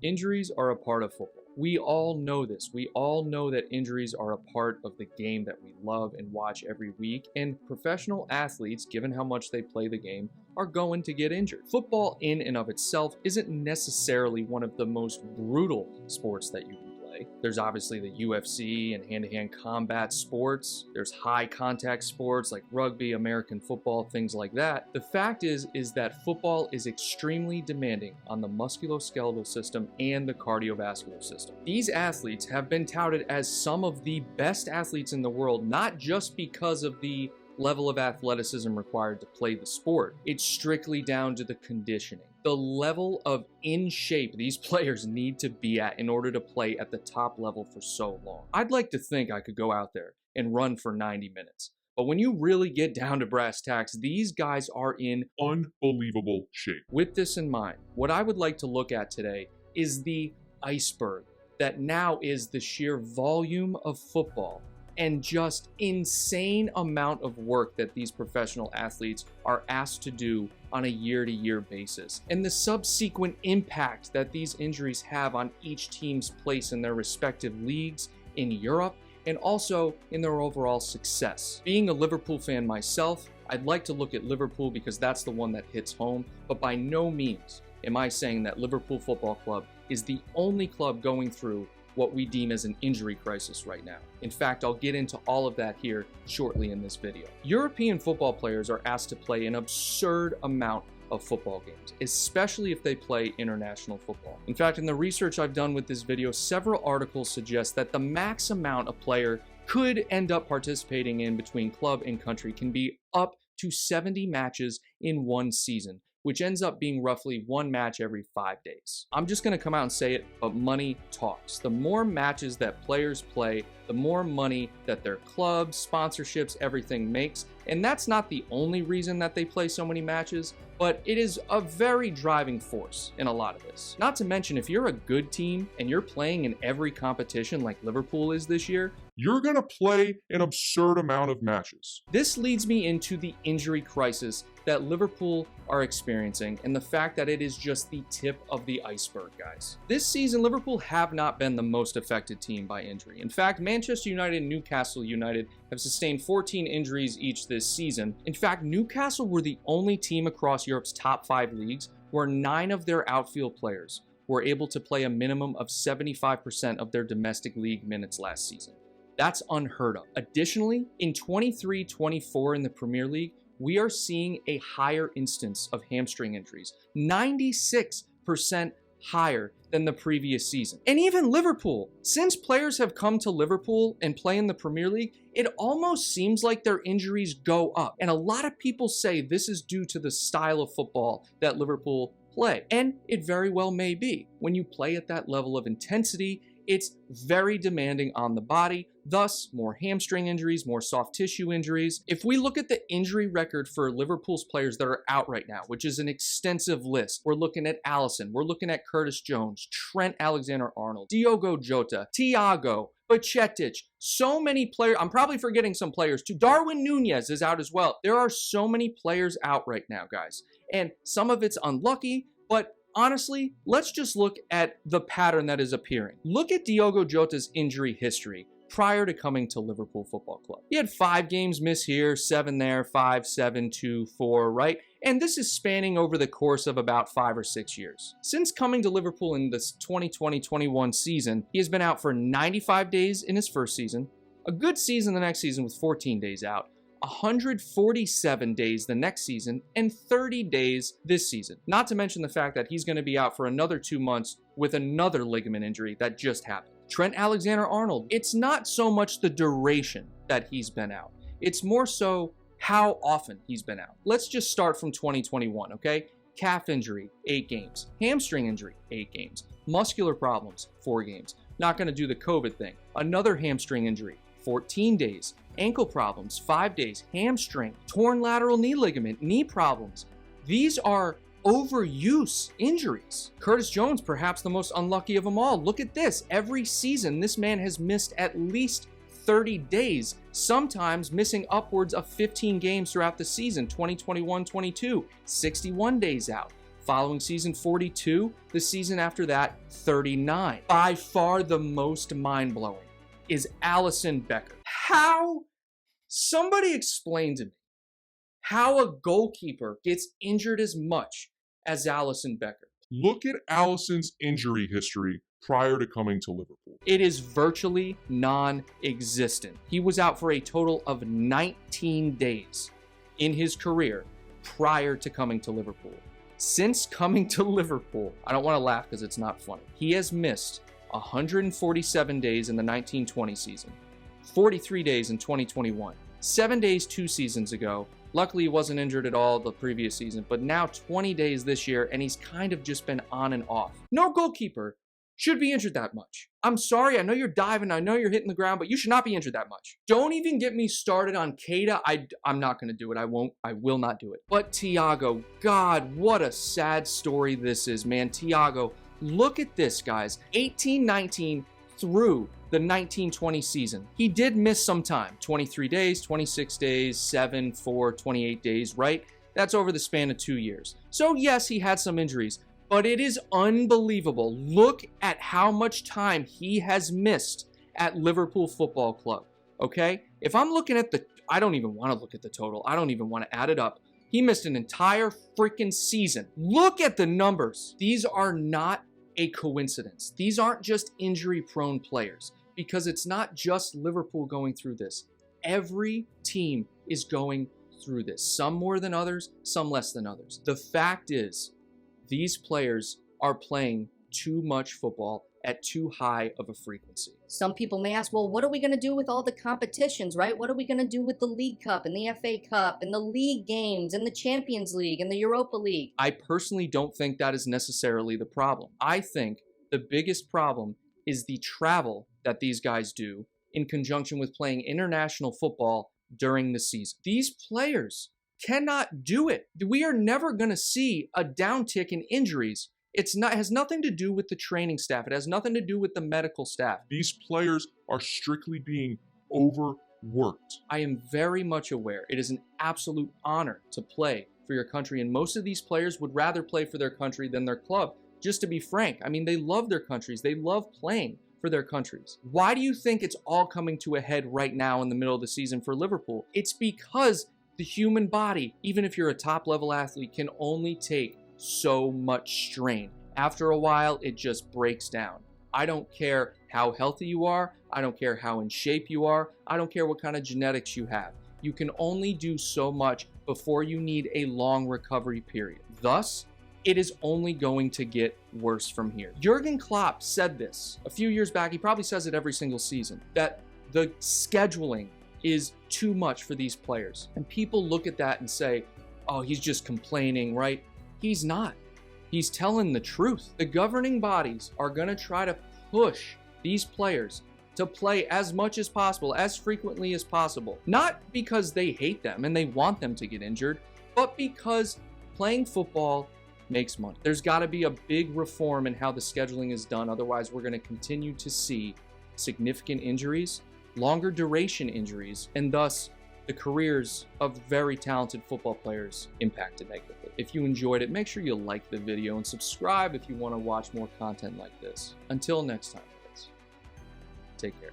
Injuries are a part of football. We all know this. We all know that injuries are a part of the game that we love and watch every week, and professional athletes, given how much they play the game, are going to get injured. Football in and of itself isn't necessarily one of the most brutal sports that you can play. There's obviously the UFC and hand-to-hand combat sports. There's high contact sports like rugby, American football, things like that. The fact is that football is extremely demanding on the musculoskeletal system and the cardiovascular system. These athletes have been touted as some of the best athletes in the world, not just because of the level of athleticism required to play the sport. It's strictly down to the conditioning. The level of in shape these players need to be at in order to play at the top level for so long. I'd like to think I could go out there and run for 90 minutes. But when you really get down to brass tacks, these guys are in unbelievable shape. With this in mind, what I would like to look at today is the iceberg that now is the sheer volume of football and just insane amount of work that these professional athletes are asked to do on a year-to-year basis, and the subsequent impact that these injuries have on each team's place in their respective leagues in Europe and also in their overall success. Being a Liverpool fan myself, I'd like to look at Liverpool because that's the one that hits home, but by no means am I saying that Liverpool Football Club is the only club going through what we deem as an injury crisis right now. In fact, I'll get into all of that here shortly in this video. European football players are asked to play an absurd amount of football games, especially if they play international football. In fact, in the research I've done with this video, several articles suggest that the max amount a player could end up participating in between club and country can be up to 70 matches in one season, which ends up being roughly one match every 5 days. I'm just gonna come out and say it, but money talks. The more matches that players play, the more money that their clubs, sponsorships, everything makes. And that's not the only reason that they play so many matches, but it is a very driving force in a lot of this. Not to mention, if you're a good team and you're playing in every competition like Liverpool is this year, you're gonna play an absurd amount of matches. This leads me into the injury crisis that Liverpool are experiencing and the fact that it is just the tip of the iceberg, guys. This season, Liverpool have not been the most affected team by injury. In fact, Manchester United and Newcastle United have sustained 14 injuries each this season. In fact, Newcastle were the only team across Europe's top 5 leagues where 9 of their outfield players were able to play a minimum of 75% of their domestic league minutes last season. That's unheard of. Additionally, in 23-24 in the Premier League, we are seeing a higher instance of hamstring injuries, 96% higher than the previous season. And even Liverpool, since players have come to Liverpool and play in the Premier League, it almost seems like their injuries go up. And a lot of people say this is due to the style of football that Liverpool play. And it very well may be. When you play at that level of intensity, it's very demanding on the body, thus more hamstring injuries, more soft tissue injuries. If we look at the injury record for Liverpool's players that are out right now, which is an extensive list, we're looking at Alisson, we're looking at Curtis Jones, Trent Alexander-Arnold, Diogo Jota, Thiago, Bajcetic, so many players. I'm probably forgetting some players too. Darwin Nunez is out as well. There are so many players out right now, guys. And some of it's unlucky, but honestly, let's just look at the pattern that is appearing. Look at Diogo Jota's injury history prior to coming to Liverpool Football Club. He had 5 games miss here, 7 there, 5, 7, 2, 4, right? And this is spanning over the course of about 5 or 6 years. Since coming to Liverpool in this 2020-21 season, he has been out for 95 days in his first season, a good season the next season with 14 days out, 147 days the next season, and 30 days this season. Not to mention the fact that he's going to be out for another 2 months with another ligament injury that just happened. Trent Alexander-Arnold, it's not so much the duration that he's been out. It's more so how often he's been out. Let's just start from 2021, okay? Calf injury, 8 games. Hamstring injury, 8 games. Muscular problems, 4 games. Not going to do the COVID thing. Another hamstring injury, 14 days. Ankle problems, 5 days. Hamstring, torn lateral knee ligament, knee problems. These are overuse injuries. Curtis Jones, perhaps the most unlucky of them all. Look at this. Every season, this man has missed at least 30 days, sometimes missing upwards of 15 games throughout the season. 2021-22, 61 days out. Following season, 42. The season after that, 39. By far the most mind-blowing is Alisson Becker. How? Somebody explain to me how a goalkeeper gets injured as much as Alisson Becker. Look at Alisson's injury history prior to coming to Liverpool. It is virtually non-existent. He was out for a total of 19 days in his career prior to coming to Liverpool. Since coming to Liverpool, I don't want to laugh because it's not funny, he has missed 147 days in the 1920 season, 43 days in 2021, 7 days 2 seasons ago. Luckily, he wasn't injured at all the previous season, but now 20 days this year, and he's kind of just been on and off. No goalkeeper should be injured that much. I'm sorry, I know you're diving, I know you're hitting the ground, but you should not be injured that much. Don't even get me started on Keita. I'm not going to do it. I will not do it. But Thiago, God, what a sad story this is, man. Thiago, look at this, guys. 18-19 through the 19-20 season. He did miss some time. 23 days, 26 days, 7, 4, 28 days, right? That's over the span of 2 years. So yes, he had some injuries, but it is unbelievable. Look at how much time he has missed at Liverpool Football Club, okay? If I'm looking at I don't even want to look at the total. I don't even want to add it up. He missed an entire freaking season. Look at the numbers. These are not a coincidence. These aren't just injury-prone players, because it's not just Liverpool going through this. Every team is going through this. Some more than others, some less than others. The fact is, these players are playing too much football at too high of a frequency. Some people may ask, well, what are we going to do with all the competitions, right? What are we going to do with the League Cup and the FA Cup and the league games and the Champions League and the Europa League? I personally don't think that is necessarily the problem. I think the biggest problem is the travel that these guys do in conjunction with playing international football during the season. These players cannot do it. We are never going to see a downtick in injuries. It has nothing to do with the training staff. It has nothing to do with the medical staff. These players are strictly being overworked. I am very much aware. It is an absolute honor to play for your country, and most of these players would rather play for their country than their club. Just to be frank, I mean, they love their countries. They love playing for their countries. Why do you think it's all coming to a head right now in the middle of the season for Liverpool? It's because the human body, even if you're a top-level athlete, can only take so much strain. After a while, it just breaks down. I don't care how healthy you are. I don't care how in shape you are. I don't care what kind of genetics you have. You can only do so much before you need a long recovery period. Thus, it is only going to get worse from here. Jurgen Klopp said this a few years back. He probably says it every single season, that the scheduling is too much for these players. And people look at that and say, oh, he's just complaining, right? He's not. He's telling the truth. The governing bodies are going to try to push these players to play as much as possible, as frequently as possible. Not because they hate them and they want them to get injured, but because playing football makes money. There's got to be a big reform in how the scheduling is done. Otherwise, we're going to continue to see significant injuries, longer duration injuries, and thus the careers of very talented football players impacted negatively. If you enjoyed it, make sure you like the video and subscribe if you want to watch more content like this. Until next time, guys, take care.